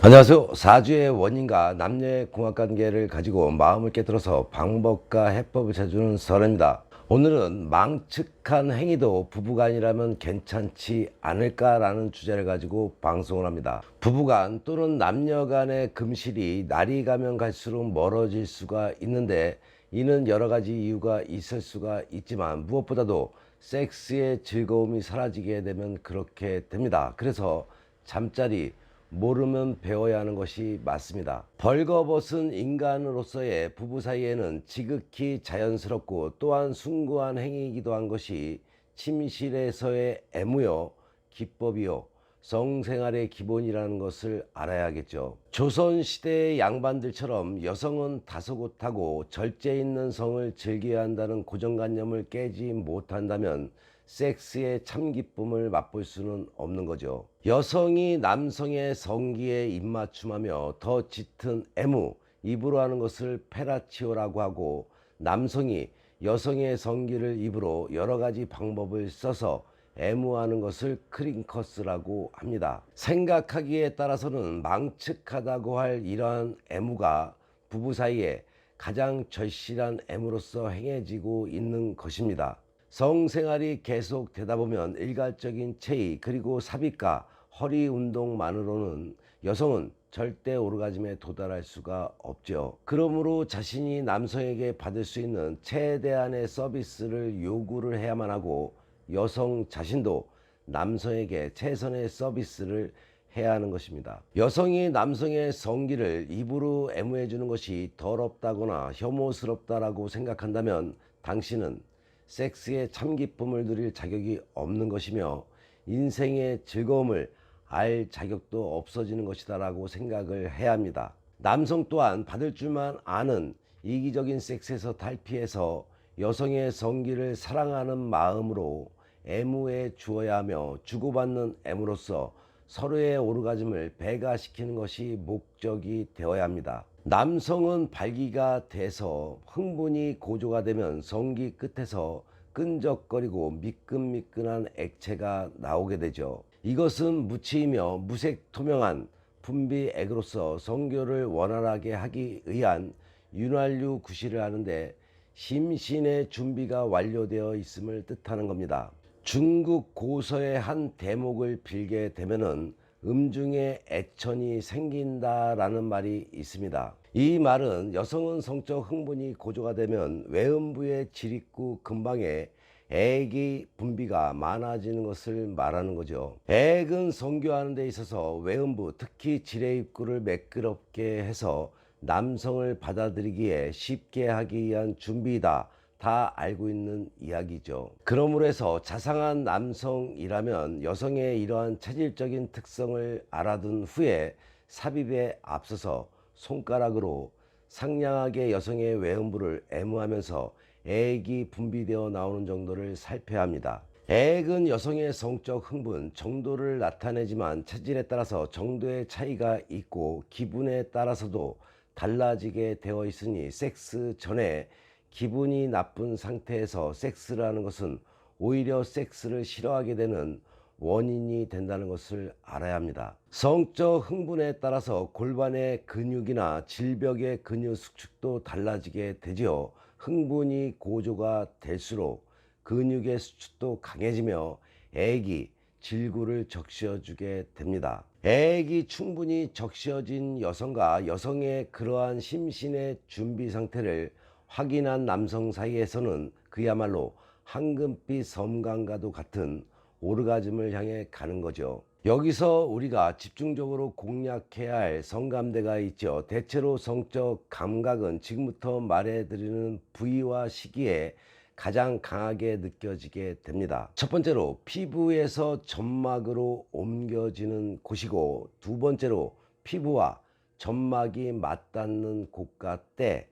안녕하세요. 사주의 원인과 남녀의 궁합관계를 가지고 마음을 깨뜨려서 방법과 해법을 찾아주는 설입니다. 오늘은 망측한 행위도 부부간이라면 괜찮지 않을까라는 주제를 가지고 방송을 합니다. 부부간 또는 남녀간의 금실이 날이 가면 갈수록 멀어질 수가 있는데, 이는 여러 가지 이유가 있을 수가 있지만 무엇보다도 섹스의 즐거움이 사라지게 되면 그렇게 됩니다. 그래서 잠자리 모르면 배워야 하는 것이 맞습니다. 벌거벗은 인간으로서의 부부 사이에는 지극히 자연스럽고 또한 숭고한 행위이기도 한 것이 침실에서의 애무요, 기법이요, 성생활의 기본이라는 것을 알아야겠죠. 조선시대의 양반들처럼 여성은 다소곳하고 절제 있는 성을 즐겨야 한다는 고정관념을 깨지 못한다면 섹스의 참 기쁨을 맛볼 수는 없는 거죠. 여성이 남성의 성기에 입맞춤하며 더 짙은 애무, 입으로 하는 것을 페라치오라고 하고, 남성이 여성의 성기를 입으로 여러 가지 방법을 써서 애무하는 것을 크링커스라고 합니다. 생각하기에 따라서는 망측하다고 할 이러한 애무가 부부 사이에 가장 절실한 애무로서 행해지고 있는 것입니다. 성생활이 계속 되다 보면 일괄적인 체위 그리고 삽입과 허리 운동만으로는 여성은 절대 오르가즘에 도달할 수가 없죠. 그러므로 자신이 남성에게 받을 수 있는 최대한의 서비스를 요구를 해야만 하고, 여성 자신도 남성에게 최선의 서비스를 해야 하는 것입니다. 여성이 남성의 성기를 입으로 애무해 주는 것이 더럽다거나 혐오스럽다라고 생각한다면 당신은 섹스의 참 기쁨을 누릴 자격이 없는 것이며 인생의 즐거움을 알 자격도 없어지는 것이다 라고 생각을 해야 합니다. 남성 또한 받을 줄만 아는 이기적인 섹스에서 탈피해서 여성의 성기를 사랑하는 마음으로 애무해 주어야 하며, 주고받는 애무로서 서로의 오르가즘을 배가시키는 것이 목적이 되어야 합니다. 남성은 발기가 돼서 흥분이 고조가 되면 성기 끝에서 끈적거리고 미끈미끈한 액체가 나오게 되죠. 이것은 무치이며 무색 투명한 분비액으로서 성교를 원활하게 하기 위한 윤활유 구실을 하는데 심신의 준비가 완료되어 있음을 뜻하는 겁니다. 중국 고서의 한 대목을 빌게 되면은 음중에 애천이 생긴다라는 말이 있습니다. 이 말은 여성은 성적 흥분이 고조가 되면 외음부의 지립구 근방에 액이 분비가 많아지는 것을 말하는 거죠. 액은 성교하는 데 있어서 외음부, 특히 지뢰입구를 매끄럽게 해서 남성을 받아들이기에 쉽게 하기 위한 준비이다, 다 알고 있는 이야기죠. 그러므로 해서 자상한 남성이라면 여성의 이러한 체질적인 특성을 알아둔 후에 삽입에 앞서서 손가락으로 상냥하게 여성의 외음부를 애무하면서 액이 분비되어 나오는 정도를 살펴야 합니다. 액은 여성의 성적 흥분 정도를 나타내지만 체질에 따라서 정도의 차이가 있고 기분에 따라서도 달라지게 되어 있으니, 섹스 전에 기분이 나쁜 상태에서 섹스를 하는 것은 오히려 섹스를 싫어하게 되는 원인이 된다는 것을 알아야 합니다. 성적 흥분에 따라서 골반의 근육이나 질벽의 근육 수축도 달라지게 되지요. 흥분이 고조가 될수록 근육의 수축도 강해지며 액이 질구를 적셔주게 됩니다. 액이 충분히 적셔진 여성과 여성의 그러한 심신의 준비 상태를 확인한 남성 사이에서는 그야말로 황금빛 섬광과도 같은 오르가즘을 향해 가는 거죠. 여기서 우리가 집중적으로 공략해야 할 성감대가 있죠. 대체로 성적 감각은 지금부터 말해드리는 부위와 시기에 가장 강하게 느껴지게 됩니다. 첫 번째로 피부에서 점막으로 옮겨지는 곳이고, 두 번째로 피부와 점막이 맞닿는 곳과 때,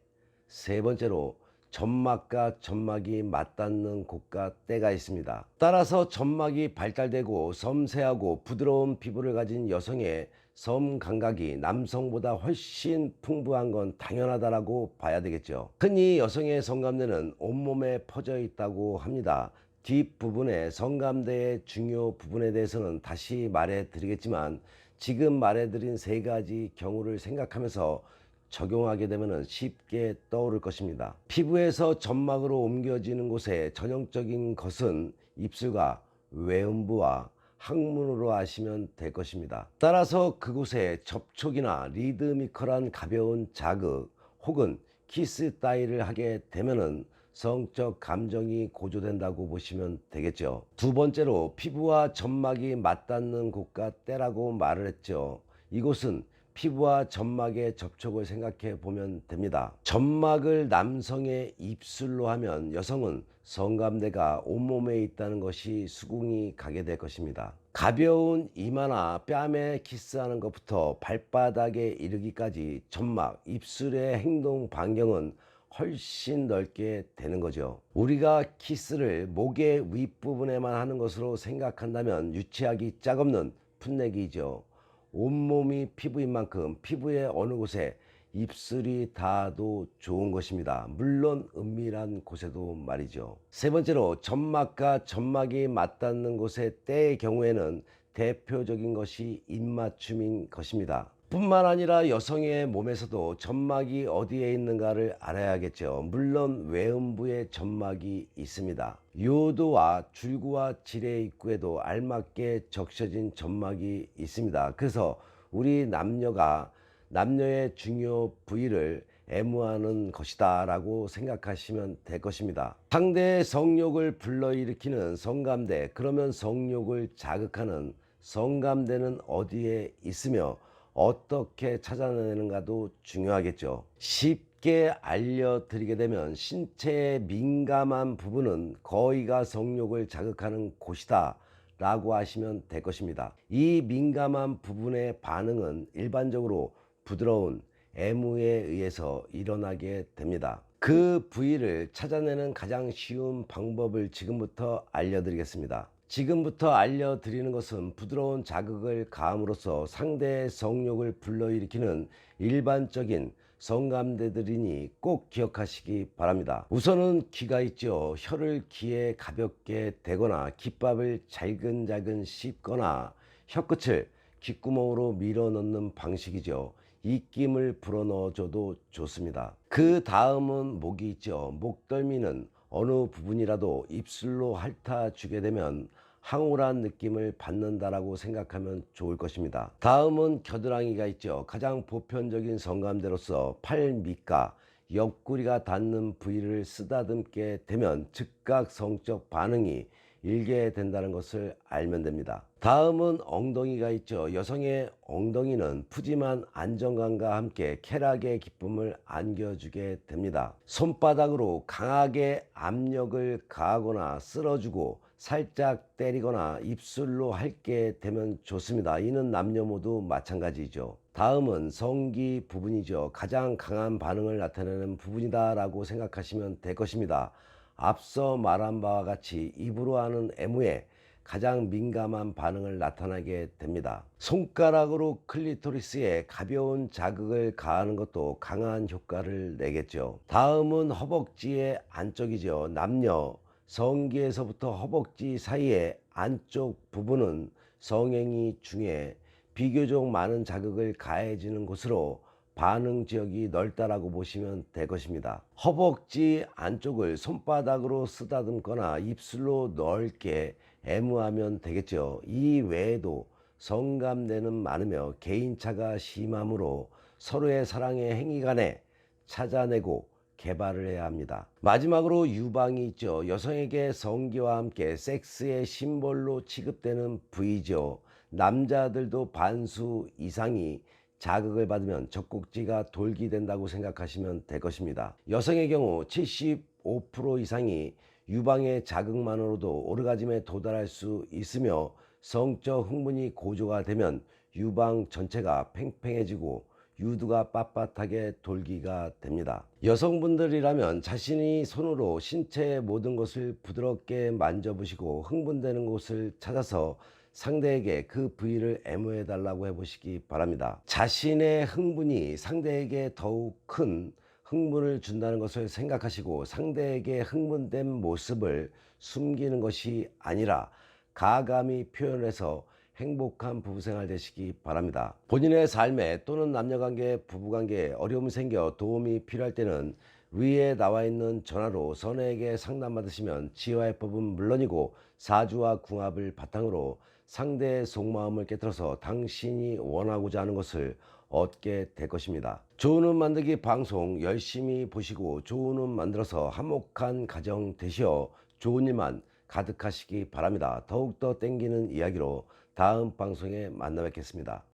세 번째로 점막과 점막이 맞닿는 곳과 때가 있습니다. 따라서 점막이 발달되고 섬세하고 부드러운 피부를 가진 여성의 섬 감각이 남성보다 훨씬 풍부한 건 당연하다라고 봐야 되겠죠. 흔히 여성의 성감대는 온몸에 퍼져 있다고 합니다. 뒷부분의 성감대의 중요 부분에 대해서는 다시 말해 드리겠지만, 지금 말해 드린 세 가지 경우를 생각하면서 적용하게 되면 쉽게 떠오를 것입니다. 피부에서 점막으로 옮겨지는 곳의 전형적인 것은 입술과 외음부와 항문으로 아시면 될 것입니다. 따라서 그곳에 접촉이나 리드미컬한 가벼운 자극 혹은 키스 따위를 하게 되면은 성적 감정이 고조된다고 보시면 되겠죠. 두 번째로, 피부와 점막이 맞닿는 곳과 때라고 말을 했죠. 이곳은 피부와 점막의 접촉을 생각해 보면 됩니다. 점막을 남성의 입술로 하면 여성은 성감대가 온몸에 있다는 것이 수긍이 가게 될 것입니다. 가벼운 이마나 뺨에 키스하는 것부터 발바닥에 이르기까지 점막, 입술의 행동 반경은 훨씬 넓게 되는 거죠. 우리가 키스를 목의 윗부분에만 하는 것으로 생각한다면 유치하기 짝없는 풋내기죠. 온몸이 피부인 만큼 피부의 어느 곳에 입술이 닿아도 좋은 것입니다. 물론 은밀한 곳에도 말이죠. 세 번째로, 점막과 점막이 맞닿는 곳의 때의 경우에는 대표적인 것이 입맞춤인 것입니다. 뿐만 아니라 여성의 몸에서도 점막이 어디에 있는가를 알아야겠죠. 물론 외음부에 점막이 있습니다. 요도와 줄구와 지뢰 입구에도 알맞게 적셔진 점막이 있습니다. 그래서 우리 남녀의 중요 부위를 애무하는 것이다 라고 생각하시면 될 것입니다. 상대의 성욕을 불러일으키는 성감대, 그러면 성욕을 자극하는 성감대는 어디에 있으며 어떻게 찾아내는가도 중요하겠죠. 쉽게 알려드리게 되면 신체의 민감한 부분은 거의가 성욕을 자극하는 곳이다 라고 하시면 될 것입니다. 이 민감한 부분의 반응은 일반적으로 부드러운 애무에 의해서 일어나게 됩니다. 그 부위를 찾아내는 가장 쉬운 방법을 지금부터 알려드리겠습니다. 지금부터 알려드리는 것은 부드러운 자극을 가함으로써 상대의 성욕을 불러일으키는 일반적인 성감대들이니 꼭 기억하시기 바랍니다. 우선은 귀가 있죠. 혀를 귀에 가볍게 대거나 깃밥을 잘근잘근 씹거나 혀끝을 귓구멍으로 밀어 넣는 방식이죠. 입김을 불어넣어줘도 좋습니다. 그 다음은 목이 있죠. 목덜미는 어느 부분이라도 입술로 핥아주게 되면 황홀한 느낌을 받는다라고 생각하면 좋을 것입니다. 다음은 겨드랑이가 있죠. 가장 보편적인 성감대로서 팔 밑과 옆구리가 닿는 부위를 쓰다듬게 되면 즉각 성적 반응이 일게 된다는 것을 알면 됩니다. 다음은 엉덩이가 있죠. 여성의 엉덩이는 푸짐한 안정감과 함께 쾌락의 기쁨을 안겨주게 됩니다. 손바닥으로 강하게 압력을 가하거나 쓸어주고 살짝 때리거나 입술로 핥게 되면 좋습니다. 이는 남녀 모두 마찬가지죠. 다음은 성기 부분이죠. 가장 강한 반응을 나타내는 부분이다 라고 생각하시면 될 것입니다. 앞서 말한 바와 같이 입으로 하는 애무에 가장 민감한 반응을 나타나게 됩니다. 손가락으로 클리토리스에 가벼운 자극을 가하는 것도 강한 효과를 내겠죠. 다음은 허벅지의 안쪽이죠. 남녀 성기에서부터 허벅지 사이의 안쪽 부분은 성행위 중에 비교적 많은 자극을 가해지는 곳으로 반응 지역이 넓다라고 보시면 될 것입니다. 허벅지 안쪽을 손바닥으로 쓰다듬거나 입술로 넓게 애무하면 되겠죠. 이 외에도 성감대는 많으며 개인차가 심하므로 서로의 사랑의 행위 간에 찾아내고 개발을 해야 합니다. 마지막으로 유방이 있죠. 여성에게 성기와 함께 섹스의 심볼로 취급되는 부위죠. 남자들도 반수 이상이 자극을 받으면 젖꼭지가 돌기 된다고 생각하시면 될 것입니다. 여성의 경우 75% 이상이 유방의 자극만으로도 오르가즘에 도달할 수 있으며 성적 흥분이 고조가 되면 유방 전체가 팽팽해지고 유두가 빳빳하게 돌기가 됩니다. 여성분들이라면 자신이 손으로 신체의 모든 것을 부드럽게 만져보시고 흥분되는 곳을 찾아서 상대에게 그 부위를 애무해 달라고 해보시기 바랍니다. 자신의 흥분이 상대에게 더욱 큰 흥분을 준다는 것을 생각하시고 상대에게 흥분된 모습을 숨기는 것이 아니라 가감히 표현해서 행복한 부부생활 되시기 바랍니다. 본인의 삶에 또는 남녀관계, 부부관계에 어려움이 생겨 도움이 필요할 때는 위에 나와 있는 전화로 선혜에게 상담받으시면 치유해법은 물론이고 사주와 궁합을 바탕으로 상대의 속마음을 깨뜨려서 당신이 원하고자 하는 것을 얻게 될 것입니다. 좋은 운 만들기 방송 열심히 보시고 좋은 운 만들어서 화목한 가정 되시어 좋은 일만 가득하시기 바랍니다. 더욱더 땡기는 이야기로 다음 방송에 만나 뵙겠습니다.